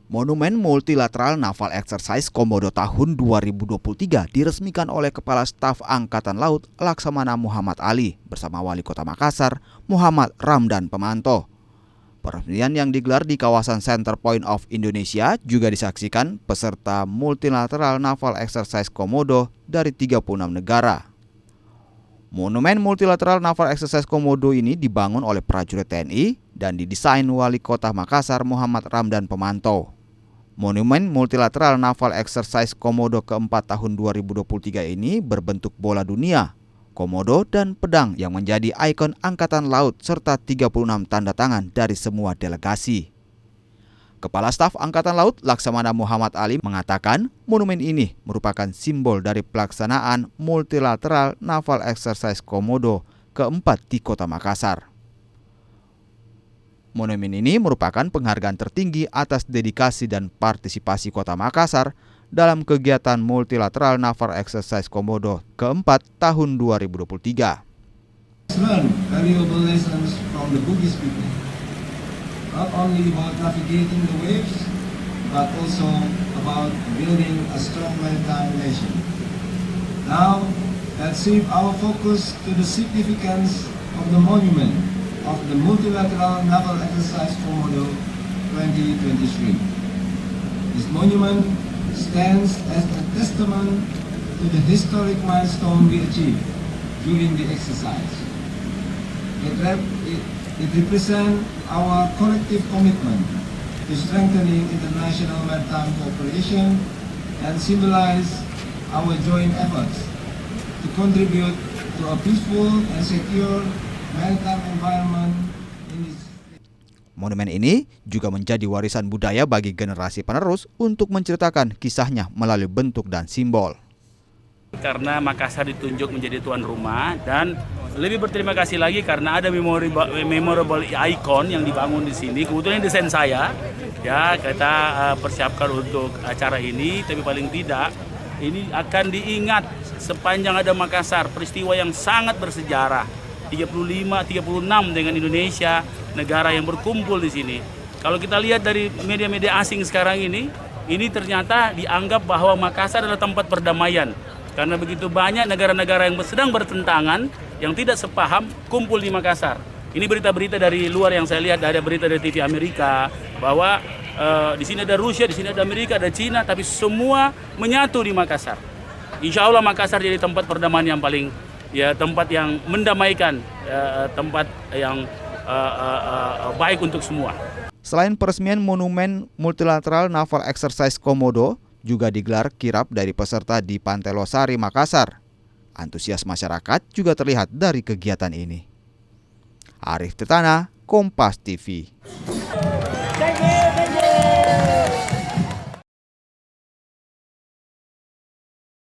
Monumen Multilateral Naval Exercise Komodo tahun 2023 diresmikan oleh Kepala Staf Angkatan Laut Laksamana Muhammad Ali bersama Wali Kota Makassar, Muhammad Ramdan Pemanto. Peresmian yang digelar di kawasan Center Point of Indonesia juga disaksikan peserta Multilateral Naval Exercise Komodo dari 36 negara. Monumen Multilateral Naval Exercise Komodo ini dibangun oleh prajurit TNI dan didesain Wali Kota Makassar Muhammad Ramdan Pemanto. Monumen Multilateral Naval Exercise Komodo keempat tahun 2023 ini berbentuk bola dunia, komodo dan pedang yang menjadi ikon Angkatan Laut serta 36 tanda tangan dari semua delegasi. Kepala Staf Angkatan Laut Laksamana Muhammad Ali mengatakan monumen ini merupakan simbol dari pelaksanaan Multilateral Naval Exercise Komodo keempat di Kota Makassar. Monumen ini merupakan penghargaan tertinggi atas dedikasi dan partisipasi Kota Makassar dalam kegiatan Multilateral Naval Exercise Komodo keempat tahun 2023. Learn valuable lessons from the Bugis people. Not only about navigating the waves, but also about building a strong maritime nation. Now, let's shift our focus to the significance of the monument of the Multilateral Naval Exercise Komodo 2023. This monument stands as a testament to the historic milestone we achieved during the exercise. It represents our collective commitment to strengthening international maritime cooperation and symbolize our joint efforts to contribute to a peaceful and secure maritime environment in this. Monumen ini juga menjadi warisan budaya bagi generasi penerus untuk menceritakan kisahnya melalui bentuk dan simbol. Karena Makassar ditunjuk menjadi tuan rumah dan lebih berterima kasih lagi karena ada memorable icon yang dibangun di sini. Kebetulan desain saya, ya kita persiapkan untuk acara ini. Tapi paling tidak ini akan diingat sepanjang ada Makassar, peristiwa yang sangat bersejarah. 36 dengan Indonesia, negara yang berkumpul di sini. Kalau kita lihat dari media-media asing sekarang ini ternyata dianggap bahwa Makassar adalah tempat perdamaian. Karena begitu banyak negara-negara yang sedang bertentangan, yang tidak sepaham, kumpul di Makassar. Ini berita-berita dari luar yang saya lihat, ada berita dari TV Amerika, bahwa di sini ada Rusia, di sini ada Amerika, ada Cina, tapi semua menyatu di Makassar. Insya Allah Makassar jadi tempat perdamaian yang paling, ya tempat yang mendamaikan, tempat yang baik untuk semua. Selain peresmian Monumen Multilateral Naval Exercise Komodo, juga digelar kirap dari peserta di Pantai Losari, Makassar. Antusias masyarakat juga terlihat dari kegiatan ini. Arif Tirtana, Kompas TV.